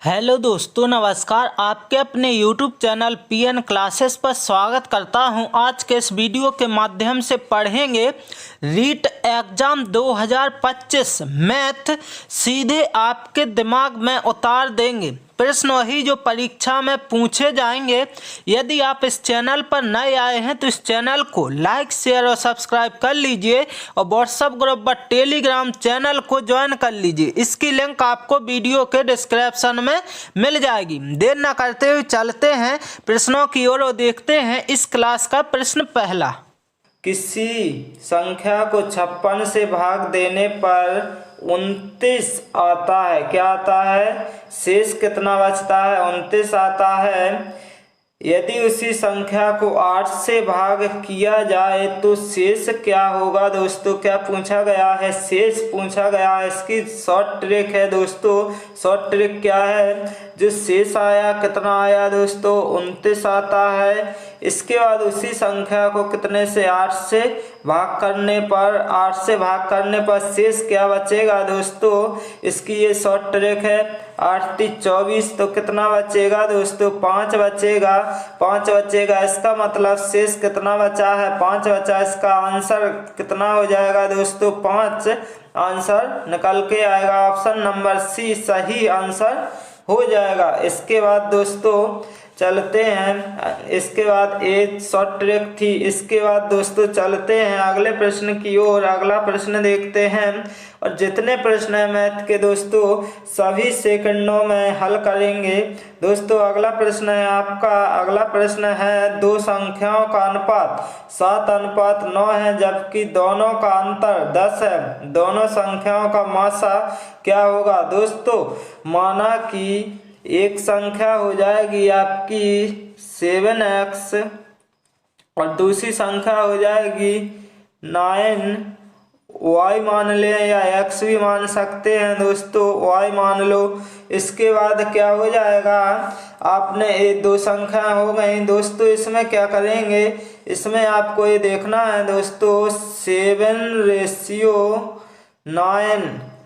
Hello दोस्तों, नमस्कार। आपके अपने YouTube चैनल पीएन क्लासेस पर स्वागत करता हूं। आज के इस वीडियो के माध्यम से पढ़ेंगे रीट एग्ज़ाम 2025 मैथ। सीधे आपके दिमाग में उतार देंगे प्रश्न वही जो परीक्षा में पूछे जाएंगे। यदि आप इस चैनल पर नए आए हैं तो इस चैनल को लाइक, शेयर और सब्सक्राइब कर लीजिए और व्हाट्सएप ग्रुप व टेलीग्राम चैनल को ज्वाइन कर लीजिए। इसकी लिंक आपको वीडियो के डिस्क्रिप्शन में मिल जाएगी। देर न करते हुए चलते हैं प्रश्नों की ओर और देखते हैं इस क्लास का प्रश्न पहला। किसी संख्या को 56 से भाग देने पर 29 आता है। क्या आता है? शेष कितना बचता है? 29 आता है। यदि उसी संख्या को 8 से भाग किया जाए तो शेष क्या होगा? दोस्तों क्या पूछा गया है? शेष पूछा गया है। इसकी शॉर्ट ट्रिक है दोस्तों। शॉर्ट ट्रिक क्या है? जो शेष आया कितना आया दोस्तों? 29 आता है। इसके बाद उसी संख्या को कितने से? 8 से भाग करने पर शेष क्या बचेगा दोस्तों? इसकी ये शॉर्ट ट्रिक है। 8 3 24 तो कितना बचेगा दोस्तों? 5 बचेगा। 5 बचेगा। इसका मतलब शेष कितना बचा है? 5 बचा। इसका आंसर कितना हो जाएगा दोस्तों? 5 आंसर निकल के आएगा। ऑप्शन नंबर सी सही आंसर हो जाएगा। इसके बाद दोस्तों चलते हैं। इसके बाद एक शॉर्ट ट्रिक थी। इसके बाद दोस्तों चलते हैं अगले प्रश्न की ओर। अगला प्रश्न देखते हैं और जितने प्रश्न हैं मैथ के दोस्तों सभी सेकंडों में हल करेंगे। दोस्तों अगला प्रश्न है आपका। अगला प्रश्न है दो संख्याओं का अनुपात 7:9 है जबकि दोनों का अंतर 10 है। दोनों संख्याओं का मासा क्या होगा? दोस्तों माना कि एक संख्या हो जाएगी आपकी 7x और दूसरी संख्या हो जाएगी 9y मान लें या x भी मान सकते हैं दोस्तों, y मान लो। इसके बाद क्या हो जाएगा? आपने ये दो संख्या हो गई दोस्तों। इसमें क्या करेंगे? इसमें आपको ये देखना है दोस्तों 7:9।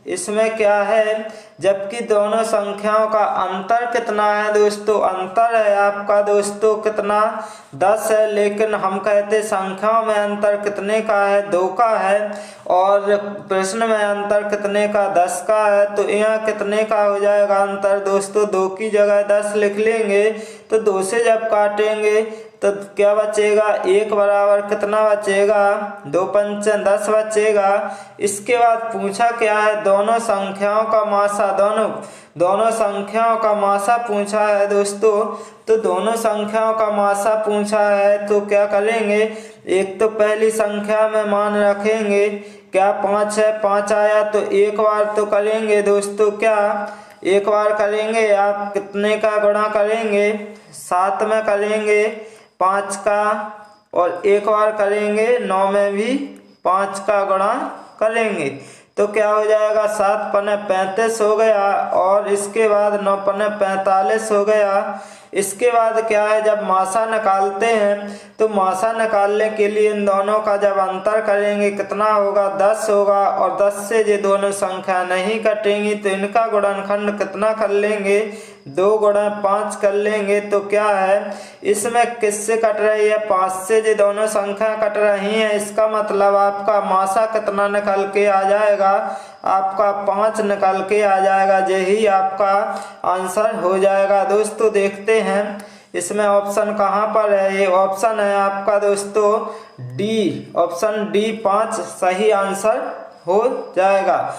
इसमें क्या है? जबकि दोनों संख्याओं का अंतर कितना है दोस्तों? अंतर है आपका दोस्तों कितना? 10 है। लेकिन हम कहते संख्याओं में अंतर कितने का है? 2 का है। और प्रश्न में अंतर कितने का? 10 का है। तो यहाँ कितने का हो जाएगा अंतर दोस्तों? 2 की जगह 10 लिख लेंगे। तो 2 से जब काटेंगे तो क्या बचेगा? 1 बराबर कितना बचेगा? 2 पंच 10 बचेगा। इसके बाद पूछा क्या है? दोनों संख्याओं का मासा। दोनों संख्याओं का मासा पूछा है दोस्तों। तो दोनों संख्याओं का मासा पूछा है तो क्या करेंगे? एक तो पहली संख्या में मान रखेंगे। क्या 5 है? 5 आया तो एक बार तो करेंगे दोस्तों। क्या एक बार करेंगे? आप कितने का गुणा करेंगे? 7 में करेंगे 5 का। और एक बार करेंगे 9 में भी 5 का गुणा करेंगे। तो क्या हो जाएगा? 7 पने 35 हो गया और इसके बाद 9 पने 45 हो गया। इसके बाद क्या है? जब मासा निकालते हैं तो मासा निकालने के लिए इन दोनों का जब अंतर करेंगे कितना होगा? 10 होगा। और 10 से ये दोनों संख्या नहीं कटेंगी तो इनका गुणनखंड कितना कर लेंगे? 2 गुणा 5 कर लेंगे। तो क्या है? इसमें किससे कट रही है? 5 से ये दोनों संख्या कट रही हैं। इसका मतलब आपका मासा कितना निकल के आ जाएगा? आपका 5 निकल के आ जाएगा। यही आपका आंसर हो जाएगा दोस्तों। देखते हैं इसमें ऑप्शन कहाँ पर है। ये ऑप्शन है आपका दोस्तों डी। ऑप्शन डी 5 सही आंसर हो जाएगा।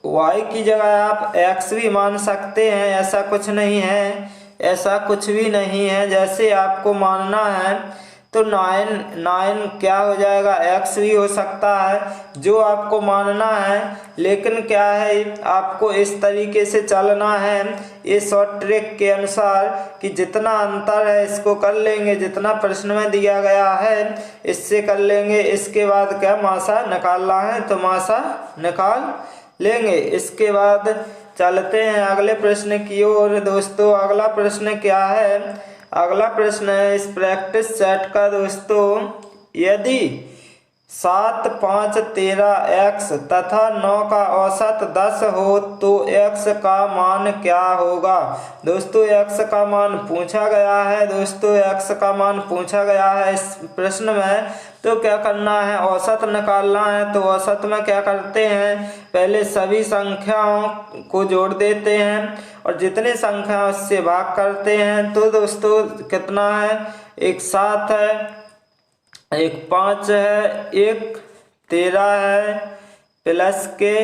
y की जगह आप x भी मान सकते हैं। ऐसा कुछ नहीं है। ऐसा कुछ भी नहीं है। जैसे आपको मानना है तो 9 क्या हो जाएगा? x भी हो सकता है जो आपको मानना है। लेकिन क्या है? आपको इस तरीके से चलना है ये शॉर्ट ट्रिक के अनुसार कि जितना अंतर है इसको कर लेंगे, जितना प्रश्न में दिया गया है इससे कर लेंगे। इसके बाद क्या मासा निकालना है तो मासा निकाल लेंगे। इसके बाद चलते हैं अगले प्रश्न की ओर दोस्तों। अगला प्रश्न क्या है? अगला प्रश्न है इस प्रैक्टिस सेट का दोस्तों। यदि 7, 5, 13 x तथा 9 का औसत 10 हो तो x का मान क्या होगा। दोस्तों x का मान पूछा गया है, दोस्तों x का मान पूछा गया है इस प्रश्न में। तो क्या करना है, औसत निकालना है। तो औसत में क्या करते हैं, पहले सभी संख्याओं को जोड़ देते हैं और जितनी संख्या उससे भाग करते हैं। तो दोस्तों कितना है, एक 7 है, एक 5 है, एक 13 है, प्लस के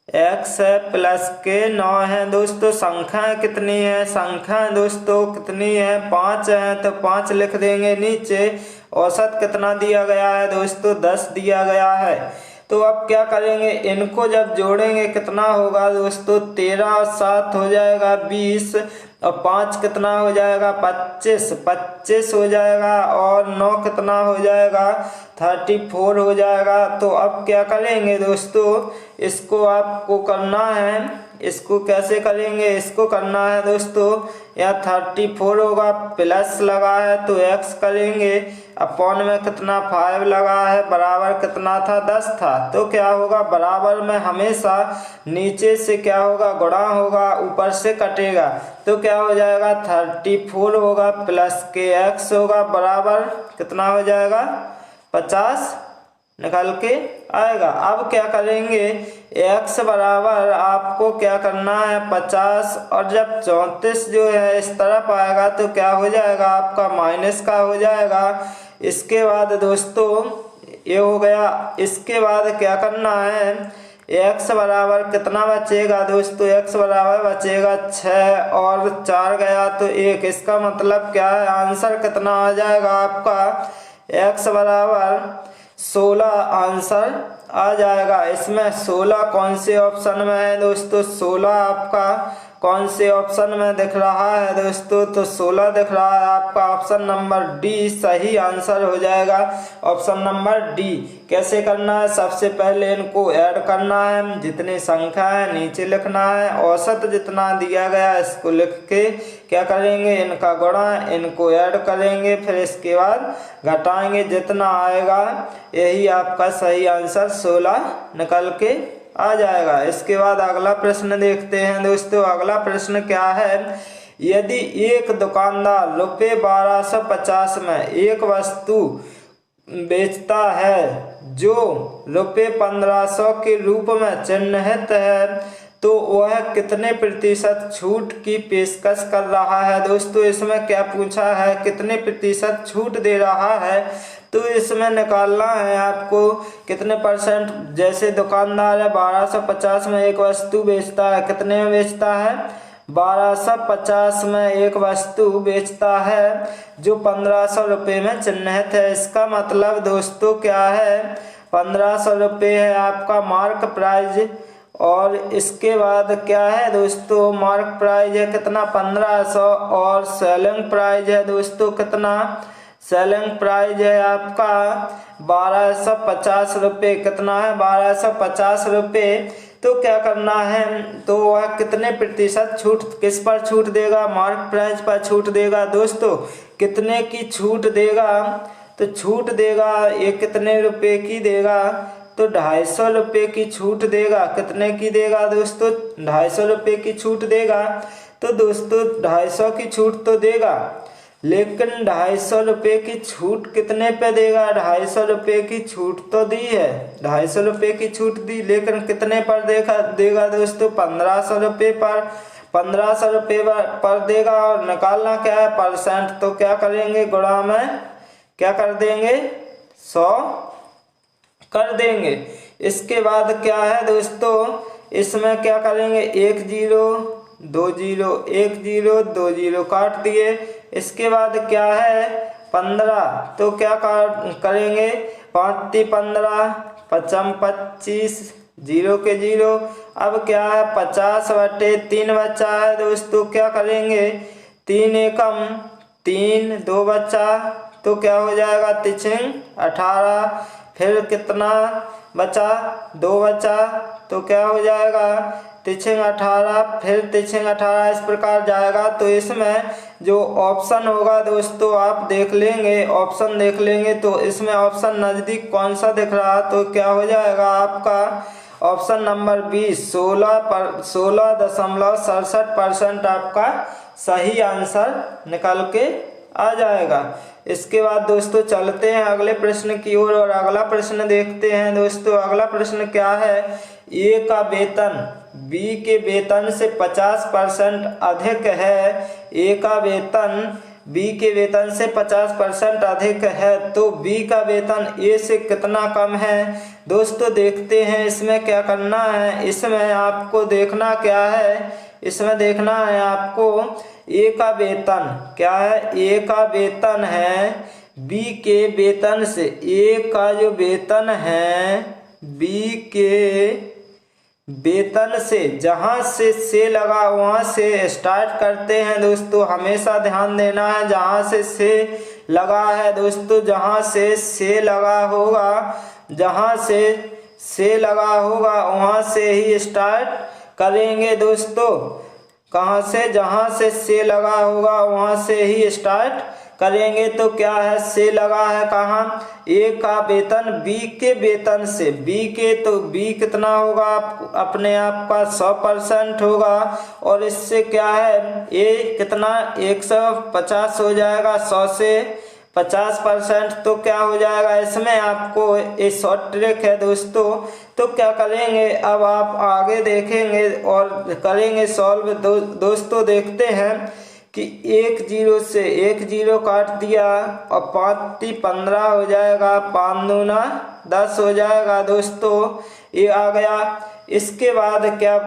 x है, प्लस के 9 है। दोस्तों संख्याएं कितनी है, संख्याएं दोस्तों कितनी है, 5 है, तो 5 लिख देंगे नीचे। औसत कितना दिया गया है दोस्तों, 10 दिया गया है। तो अब क्या करेंगे, इनको जब जोड़ेंगे कितना होगा दोस्तों, 13 और 7 हो जाएगा 20 और 5 कितना हो जाएगा 25 हो जाएगा और 9 कितना हो जाएगा 34 हो जाएगा। तो अब क्या करेंगे दोस्तों, इसको आपको करना है, इसको कैसे करेंगे, इसको करना है दोस्तों, यहाँ 34 होगा, प्लस लगा है तो x करेंगे, अपॉन में कितना 5 लगा है, बराबर कितना था 10 था। तो क्या होगा, बराबर में हमेशा नीचे से क्या होगा, गुणा होगा, ऊपर से कटेगा। तो क्या हो जाएगा 34 होगा प्लस के x होगा, बराबर कितना हो जाएगा 50 निकल के आएगा। अब क्या करेंगे, x बराबर आपको क्या करना है 50 और जब 34 जो है इस तरफ आएगा तो क्या हो जाएगा आपका माइनस का हो जाएगा। इसके बाद दोस्तों ये हो गया, इसके बाद क्या करना है, x बराबर कितना बचेगा दोस्तों, x बराबर बचेगा 6 और 4 गया तो 1। इसका मतलब क्या है, आंसर कितना आ जाएगा आपका, x बराबर 16 आंसर आ जाएगा। इसमें 16 कौन से ऑप्शन में है दोस्तों, 16 आपका कौन से ऑप्शन में दिख रहा है दोस्तों, तो 16 दिख रहा है आपका ऑप्शन नंबर डी सही आंसर हो जाएगा, ऑप्शन नंबर डी। कैसे करना है, सबसे पहले इनको ऐड करना है, जितनी संख्या है नीचे लिखना है, औसत जितना दिया गया है इसको लिख के क्या करेंगे, इनका गुणा, इनको ऐड करेंगे, फिर इसके बाद घटाएंगे, जितना आएगा यही आपका सही आंसर 16 निकल के आ जाएगा। इसके बाद अगला प्रश्न देखते हैं दोस्तों। अगला प्रश्न क्या है, यदि एक दुकानदार रुपये 1250 में एक वस्तु बेचता है जो रुपये 1500 के रूप में चिन्हित है तो वह कितने प्रतिशत छूट की पेशकश कर रहा है। दोस्तों इसमें क्या पूछा है, कितने प्रतिशत छूट दे रहा है। तो इसमें निकालना है आपको कितने परसेंट, जैसे दुकानदार है 1250 में एक वस्तु बेचता है, कितने में बेचता है 1250 में एक वस्तु बेचता है जो 1500 रुपये में चिन्हित है। इसका मतलब दोस्तों क्या है, 1500 रुपये है आपका मार्क प्राइज और इसके बाद क्या है दोस्तों, मार्क प्राइज है कितना 1500 और सेलिंग प्राइज है दोस्तों कितना, सेलिंग प्राइज है आपका 1250 रुपये, कितना है 1250 रुपये। तो क्या करना है, तो वह कितने प्रतिशत छूट किस पर छूट देगा, मार्क प्राइस पर छूट देगा। दोस्तों कितने की छूट देगा, तो छूट देगा ये कितने रुपए की देगा, तो 250 रुपये की छूट देगा। कितने की देगा दोस्तों, 250 रुपये की छूट देगा। तो दोस्तों 250 की छूट तो देगा, लेकिन 250 रुपये की छूट कितने पे देगा, 250 रुपये की छूट तो दी है, 250 रुपये की छूट दी, लेकिन कितने पर देगा दोस्तों, 1500 रुपये पर, 1500 रुपये पर देगा। और निकालना क्या है परसेंट, तो क्या करेंगे गुणा में क्या कर देंगे 100 कर देंगे। इसके बाद क्या है दोस्तों, इसमें क्या करेंगे 1 0 2 0 1 0 2 0 काट दिए। इसके बाद क्या है 15, तो क्या करेंगे 5 3 15 5 25 0 के 0। अब क्या है 50/3 बचा है दोस्तों, क्या करेंगे 3 एकम 3 2 बचा, तो क्या हो जाएगा 3 18, फिर कितना बचा 2 बचा, तो क्या हो जाएगा तिछिंग 18, फिर तिछिंग 18, इस प्रकार जाएगा। तो इसमें जो ऑप्शन होगा दोस्तों आप देख लेंगे, ऑप्शन देख लेंगे तो इसमें ऑप्शन नज़दीक कौन सा दिख रहा, तो क्या हो जाएगा आपका ऑप्शन नंबर 20 16.67% आपका सही आंसर निकल के आ जाएगा। इसके बाद दोस्तों चलते हैं अगले प्रश्न की ओर और अगला प्रश्न देखते हैं दोस्तों। अगला प्रश्न क्या है, ए का वेतन बी के वेतन से 50% अधिक है। ए का वेतन बी के वेतन से 50% अधिक है तो बी का वेतन ए से कितना कम है। दोस्तों देखते हैं इसमें क्या करना है। इसमें आपको देखना क्या है, इसमें देखना है आपको ए का वेतन क्या है, ए का वेतन है बी के वेतन से, ए का जो वेतन है बी के वेतन से, जहाँ से लगा वहाँ से स्टार्ट करते हैं दोस्तों। हमेशा ध्यान देना है जहाँ से लगा है दोस्तों, जहाँ से लगा होगा, जहाँ से लगा होगा वहाँ से ही स्टार्ट करेंगे दोस्तों। कहाँ से, जहाँ से लगा होगा वहाँ से ही स्टार्ट करेंगे। तो क्या है, से लगा है कहाँ, ए का वेतन बी के वेतन से, बी के तो बी कितना होगा अपने आप का 100% होगा और इससे क्या है ए कितना 150 हो जाएगा, 100 से 50%। तो क्या हो जाएगा इसमें आपको ये शॉर्ट ट्रिक है दोस्तों। तो क्या करेंगे अब आप आगे देखेंगे और करेंगे सॉल्व। दोस्तों देखते हैं कि 1 0 से 1 0 काट दिया और 5 3 15 हो जाएगा, 5 दूना 10 हो जाएगा दोस्तों, ये आ गया। इसके बाद क्या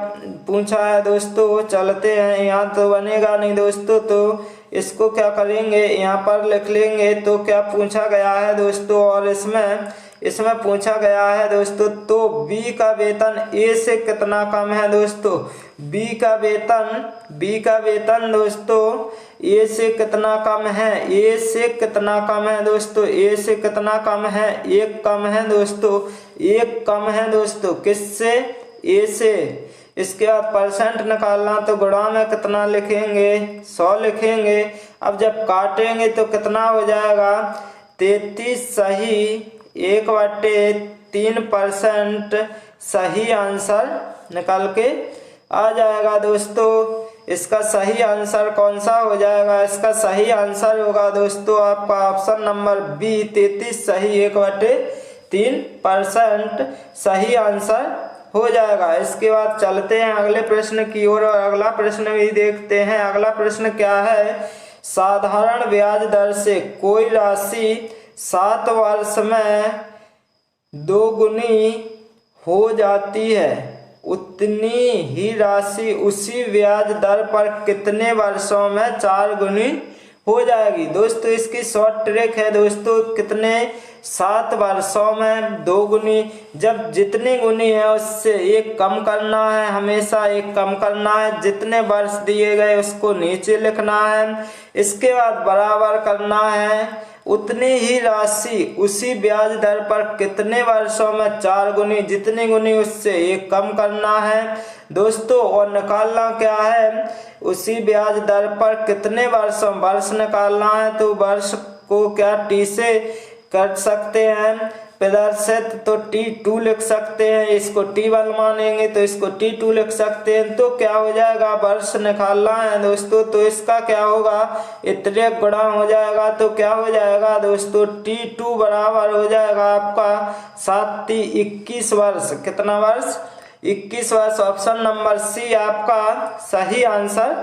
पूछा है दोस्तों, चलते हैं, यहाँ तो बनेगा नहीं दोस्तों, तो इसको क्या करेंगे यहाँ पर लिख लेंगे। तो क्या पूछा गया है दोस्तों, और इसमें पूछा गया है दोस्तों, तो बी का वेतन ए से कितना कम है दोस्तों। बी का वेतन दोस्तों ए से कितना कम है, ए से कितना कम है दोस्तों, ए से कितना कम है, एक कम है दोस्तों, एक कम है दोस्तों, किससे, ए से। इसके बाद परसेंट निकालना तो गुणा में कितना लिखेंगे, 100 लिखेंगे। अब जब काटेंगे तो कितना हो जाएगा, 33 सही 1/3% सही आंसर निकल के आ जाएगा दोस्तों। इसका सही आंसर कौन सा हो जाएगा, इसका सही आंसर होगा दोस्तों आपका ऑप्शन नंबर बी 33 सही 1/3% सही आंसर हो जाएगा। इसके बाद चलते हैं अगले प्रश्न की ओर और अगला प्रश्न भी देखते हैं। अगला प्रश्न क्या है, साधारण ब्याज दर से कोई राशि 7 वर्ष में 2 गुनी हो जाती है, उतनी ही राशि उसी ब्याज दर पर कितने वर्षों में 4 गुनी हो जाएगी। दोस्तों इसकी शॉर्ट ट्रिक है दोस्तों, कितने 7 वर्षों में 2 गुनी, जब जितनी गुनी है उससे एक कम करना है, हमेशा एक कम करना है, जितने वर्ष दिए गए उसको नीचे लिखना है। इसके बाद बराबर करना है उतनी ही राशि उसी ब्याज दर पर कितने वर्षों में 4 गुनी, जितनी गुनी उससे एक कम करना है दोस्तों। और निकालना क्या है, उसी ब्याज दर पर कितने वर्ष निकालना है। तो वर्ष को क्या टी से कर सकते हैं प्रदर्शित, तो T2 लिख सकते हैं, इसको T1 मानेंगे तो इसको T2 लिख सकते हैं। तो क्या हो जाएगा, वर्ष निकालना है दोस्तों, तो इसका क्या होगा, इतने गुणा हो जाएगा। तो क्या हो जाएगा दोस्तों, T2 बराबर हो जाएगा आपका 7 3 21 वर्ष, कितना वर्ष, 21 वर्ष। ऑप्शन नंबर सी आपका सही आंसर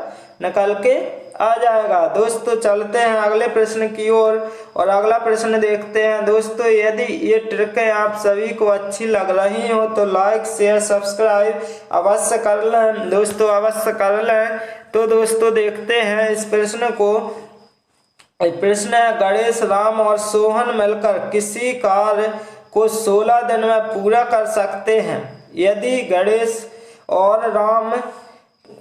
निकल के आ जाएगा। दोस्तों चलते हैं अगले प्रश्न की ओर और अगला प्रश्न देखते हैं। दोस्तों यदि ये ट्रिकें आप सभी को अच्छी लग रही हो तो लाइक शेयर सब्सक्राइब अवश्य कर लें दोस्तों, अवश्य कर लें। तो दोस्तों देखते हैं इस प्रश्न को। प्रश्न है, गणेश राम और सोहन मिलकर किसी कार्य को 16 दिन में पूरा कर सकते हैं। यदि गणेश और राम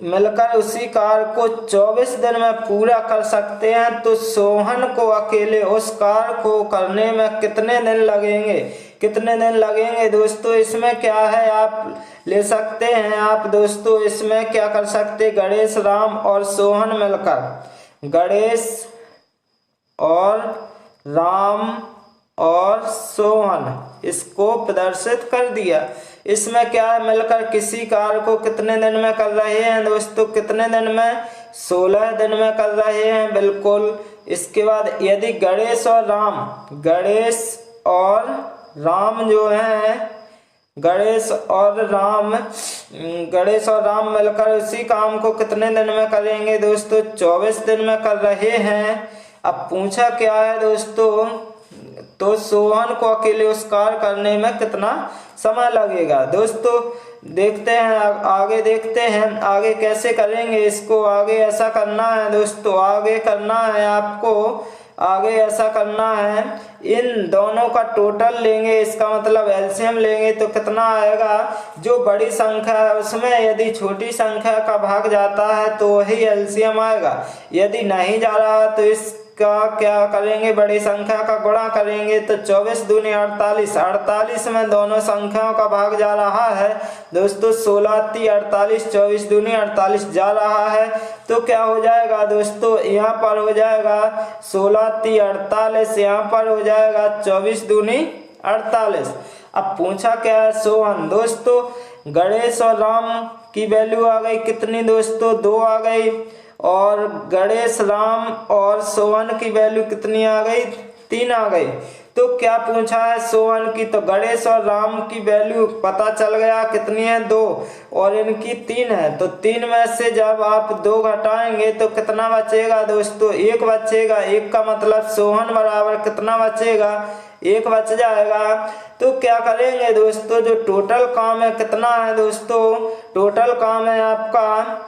मिलकर उसी कार्य को 24 दिन में पूरा कर सकते हैं तो सोहन को अकेले उस कार्य को करने में कितने दिन लगेंगे। कितने दिन लगेंगे दोस्तों। इसमें क्या है आप ले सकते हैं आप दोस्तों, इसमें क्या कर सकते, गणेश राम और सोहन मिलकर, गणेश और राम और सोहन इसको प्रदर्शित कर दिया। इसमें क्या है, मिलकर किसी कार्य को कितने दिन में कर रहे हैं दोस्तों, कितने दिन में, 16 दिन में कर रहे हैं, बिल्कुल। इसके बाद यदि गणेश और राम जो हैं, गणेश और राम मिलकर उसी काम को कितने दिन में करेंगे दोस्तों, 24 दिन में कर रहे हैं। अब पूछा क्या है दोस्तों, तो सोहन को अकेले उस कार्य करने में कितना समय लगेगा दोस्तों। देखते हैं आगे, देखते हैं आगे कैसे करेंगे इसको। आगे ऐसा करना है दोस्तों, आगे करना है आपको, आगे ऐसा करना है, इन दोनों का टोटल लेंगे, इसका मतलब एलसीएम लेंगे तो कितना आएगा, जो बड़ी संख्या है उसमें यदि छोटी संख्या का भाग जाता है तो वही एलसीएम आएगा। यदि नहीं जा रहा तो इसका क्या करेंगे, बड़ी संख्या का गुणा करेंगे। तो 24 दूनी 48, 48 में दोनों संख्याओं का भाग जा रहा है दोस्तों, 16 × 48, 24 दूनी 48 जा रहा है। तो क्या हो जाएगा दोस्तों, यहाँ पर हो जाएगा 16 × 48, यहाँ पर हो जाएगा 24 दूनी 48। अब पूछा क्या है, सोहन दोस्तों, गणेश और राम की वैल्यू आ गई कितनी दोस्तों, 2 आ गई, और गणेश राम और सोहन की वैल्यू कितनी आ गई, 3 आ गई। तो क्या पूछा है सोहन की, तो गणेश और राम की वैल्यू पता चल गया कितनी है, 2, और इनकी 3 है। तो 3 में से जब आप 2 घटाएंगे तो कितना बचेगा दोस्तों, 1 बचेगा। 1 का मतलब सोहन बराबर कितना बचेगा, 1 बच जाएगा। तो क्या करेंगे दोस्तों, जो टोटल काम है कितना है दोस्तों, टोटल काम है आपका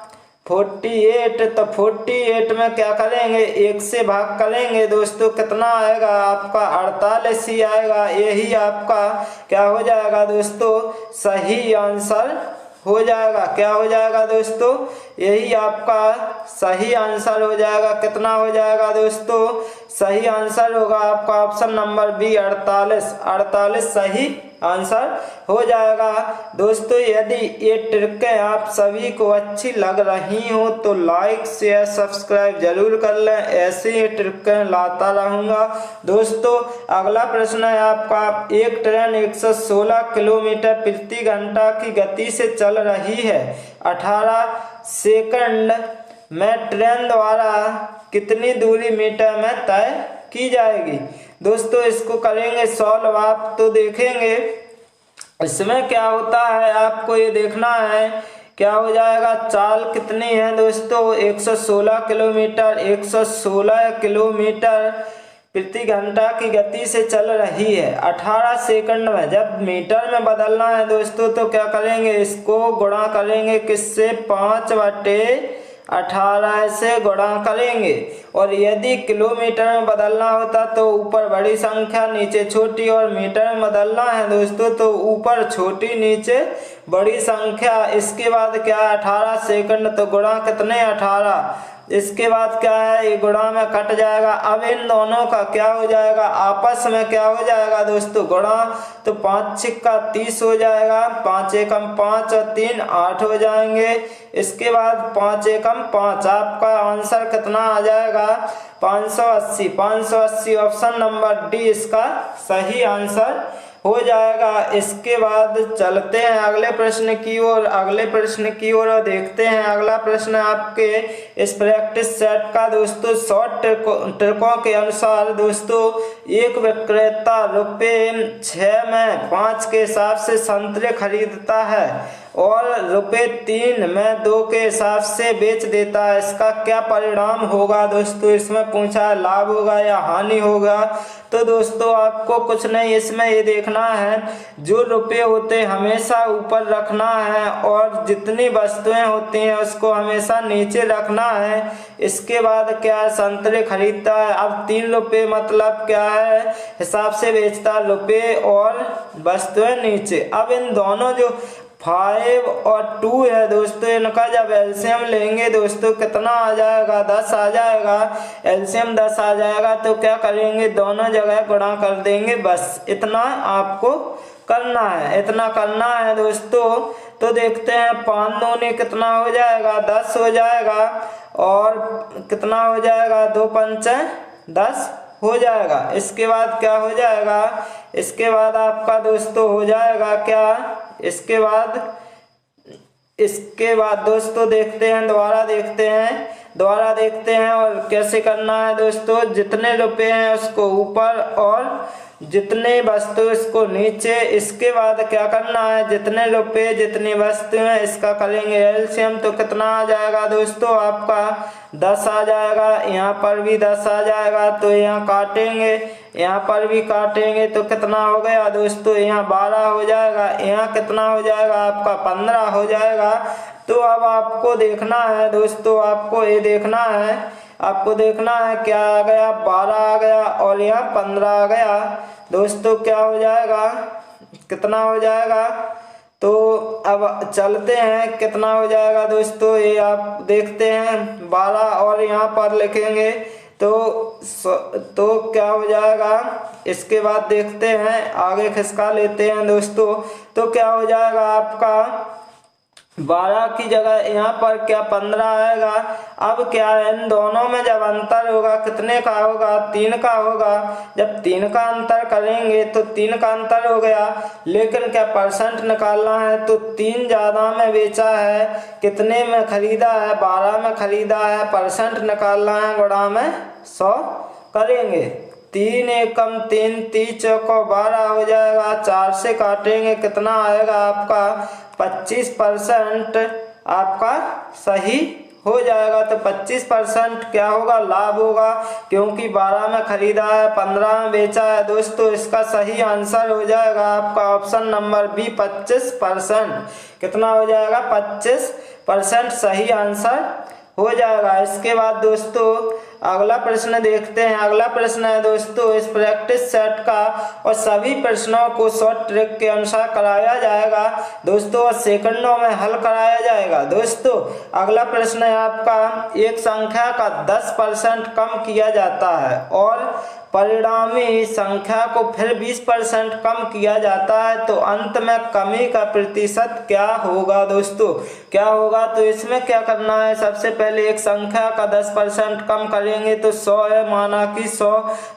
48। तो 48 में क्या करेंगे, 1 से भाग करेंगे दोस्तों, कितना आएगा आपका 48 ही आएगा। यही आपका क्या हो जाएगा दोस्तों, सही आंसर हो जाएगा। क्या हो जाएगा दोस्तों, यही आपका सही आंसर हो जाएगा। कितना हो जाएगा दोस्तों, सही आंसर होगा आपका ऑप्शन नंबर बी 48। 48 सही आंसर हो जाएगा दोस्तों। यदि ये ट्रिकें आप सभी को अच्छी लग रही हो तो लाइक शेयर सब्सक्राइब जरूर कर लें, ऐसे ही ट्रिकें लाता रहूँगा दोस्तों। अगला प्रश्न है आपका, एक ट्रेन 116 किलोमीटर प्रति घंटा की गति से चल रही है, 18 सेकंड में ट्रेन द्वारा कितनी दूरी मीटर में तय की जाएगी दोस्तों। इसको करेंगे सॉल्व आप, तो देखेंगे इसमें क्या होता है, आपको ये देखना है क्या हो जाएगा। चाल कितनी है दोस्तों, 116 किलोमीटर, 116 किलोमीटर प्रति घंटा की गति से चल रही है 18 सेकंड में। जब मीटर में बदलना है दोस्तों तो क्या करेंगे, इसको गुणा करेंगे किससे, 5/18 से गुणा करेंगे। और यदि किलोमीटर में बदलना होता तो ऊपर बड़ी संख्या नीचे छोटी, और मीटर में बदलना है दोस्तों तो ऊपर छोटी नीचे बड़ी संख्या। इसके बाद क्या है 18 सेकंड, तो गुणा कितने 18, इसके बाद क्या है ये गुणा में कट जाएगा। अब इन दोनों का क्या हो जाएगा, आपस में क्या हो जाएगा दोस्तों, गुणा। तो 5 × 30 हो जाएगा, 5 × 5 और 3 8 हो जाएंगे। इसके बाद 5 × 5 आपका आंसर कितना आ जाएगा, 580। 580 ऑप्शन नंबर डी इसका सही आंसर हो जाएगा। इसके बाद चलते हैं अगले प्रश्न की ओर। अगले प्रश्न की ओर देखते हैं। अगला प्रश्न आपके इस प्रैक्टिस सेट का दोस्तों, शॉर्ट ट्रिकों के अनुसार दोस्तों, एक विक्रेता ₹6 में 5 के हिसाब से संतरे खरीदता है और ₹3 में 2 के हिसाब से बेच देता है। इसका क्या परिणाम होगा दोस्तों, इसमें पूछा है लाभ होगा या हानि होगा। तो दोस्तों आपको कुछ नहीं, इसमें ये देखना है जो रुपए होते हैं हमेशा ऊपर रखना है और जितनी वस्तुएं होती हैं उसको हमेशा नीचे रखना है। इसके बाद क्या है, संतरे खरीदता है। अब ₹3 मतलब क्या है, हिसाब से बेचता है, रुपए और वस्तुएं नीचे। अब इन दोनों जो 5 और 2 है दोस्तों, इनका जब एलसीएम लेंगे दोस्तों कितना आ जाएगा, 10 आ जाएगा। एलसीएम 10 आ जाएगा तो क्या करेंगे, दोनों जगह गुणा कर देंगे, बस इतना आपको करना है, इतना करना है दोस्तों। तो देखते हैं 5 दूनी कितना हो जाएगा, 10 हो जाएगा, और कितना हो जाएगा, 2 पंचे 10 हो जाएगा। इसके बाद क्या हो जाएगा, इसके बाद आपका दोस्तों हो जाएगा क्या, इसके बाद दोस्तों देखते हैं, दोबारा देखते हैं और कैसे करना है दोस्तों। जितने रुपए हैं उसको ऊपर और जितने वस्तु इसको नीचे। इसके बाद क्या करना है, जितने रुपए जितनी वस्तु हैं इसका करेंगे एलसीएम, तो कितना आ जाएगा दोस्तों आपका 10 आ जाएगा। यहाँ पर भी 10 आ जाएगा, तो यहाँ काटेंगे, यहाँ पर भी काटेंगे, तो कितना हो गया दोस्तों, यहाँ 12 हो जाएगा, यहाँ कितना हो जाएगा आपका 15 हो जाएगा। तो अब आपको देखना है दोस्तों, आपको ये देखना है, आपको देखना है क्या आ गया, 12 आ गया और यहाँ 15 आ गया दोस्तों। क्या हो जाएगा, कितना हो जाएगा, तो अब चलते हैं कितना हो जाएगा दोस्तों, ये आप देखते हैं 12 और यहाँ पर लिखेंगे तो क्या हो जाएगा। इसके बाद देखते हैं, आगे खिसका लेते हैं दोस्तों, तो क्या हो जाएगा आपका 12 की जगह यहाँ पर क्या 15 आएगा। अब क्या है, इन दोनों में जब अंतर होगा कितने का होगा, 3 का होगा। जब 3 का अंतर करेंगे तो 3 का अंतर हो गया, लेकिन क्या परसेंट निकालना है, तो 3 ज़्यादा में बेचा है, कितने में खरीदा है, 12 में खरीदा है, परसेंट निकालना है, गुणा में 100 करेंगे। 3 एकम 3, 3 चौको 12 हो जाएगा, 4 से काटेंगे, कितना आएगा आपका 25% आपका सही हो जाएगा। तो 25% क्या होगा, लाभ होगा, क्योंकि 12 में खरीदा है, 15 में बेचा है दोस्तों। इसका सही आंसर हो जाएगा आपका ऑप्शन नंबर बी 25%। कितना हो जाएगा, 25% सही आंसर हो जाएगा। इसके बाद दोस्तों अगला प्रश्न देखते हैं। अगला प्रश्न है दोस्तों इस प्रैक्टिस सेट का, और सभी प्रश्नों को शॉर्ट ट्रिक के अनुसार कराया जाएगा दोस्तों, और सेकंडों में हल कराया जाएगा दोस्तों। अगला प्रश्न है आपका, एक संख्या का 10% कम किया जाता है और परिणामी संख्या को फिर 20% कम किया जाता है, तो अंत में कमी का प्रतिशत क्या होगा दोस्तों, क्या होगा। तो इसमें क्या करना है, सबसे पहले एक संख्या का 10% कम करेंगे तो 100 है, माना कि 100,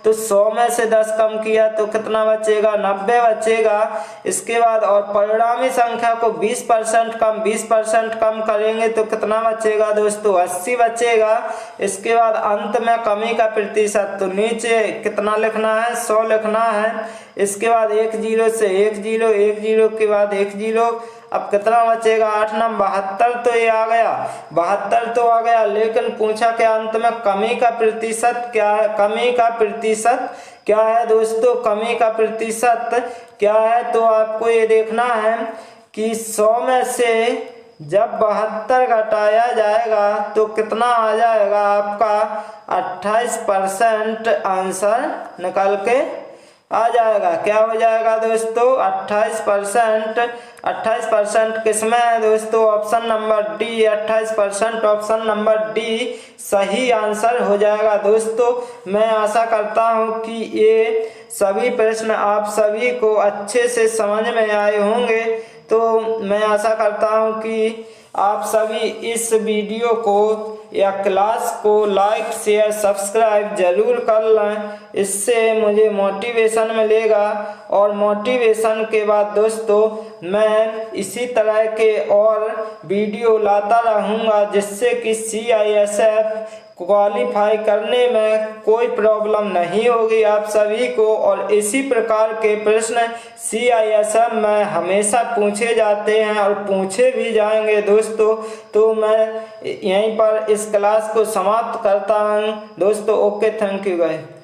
तो 100 में से 10 कम किया तो कितना बचेगा, 90 बचेगा। इसके बाद और परिणामी संख्या को 20% कम करेंगे तो कितना बचेगा दोस्तों, 80 बचेगा। इसके बाद अंत में कमी का प्रतिशत, तो नीचे कितना लिखना है, 100 लिखना है। इसके बाद 1 0 से 1 0, 1 0 के बाद 1 0, अब कितना बचेगा, 8 9 72, तो ये आ गया 72 तो आ गया। लेकिन पूछा कि अंत में कमी का प्रतिशत क्या है, कमी का प्रतिशत क्या है दोस्तों, कमी का प्रतिशत क्या है। तो आपको ये देखना है कि 100 में से जब 72 घटाया जाएगा तो कितना आ जाएगा आपका 28% आंसर निकल के आ जाएगा। क्या हो जाएगा दोस्तों, 28% किसमें है दोस्तों, option number D, 28% option number D सही आंसर हो जाएगा दोस्तों। मैं आशा करता हूं कि ये सभी प्रश्न आप सभी को अच्छे से समझ में आए होंगे। तो मैं आशा करता हूं कि आप सभी इस वीडियो को या क्लास को लाइक शेयर सब्सक्राइब जरूर कर लें, इससे मुझे मोटिवेशन मिलेगा। और मोटिवेशन के बाद दोस्तों मैं इसी तरह के और वीडियो लाता रहूँगा, जिससे कि CISF क्वालिफाई करने में कोई प्रॉब्लम नहीं होगी आप सभी को। और इसी प्रकार के प्रश्न CISF में हमेशा पूछे जाते हैं और पूछे भी जाएंगे दोस्तों। तो मैं यहीं पर इस क्लास को समाप्त करता हूं दोस्तों। Okay, thank you guys.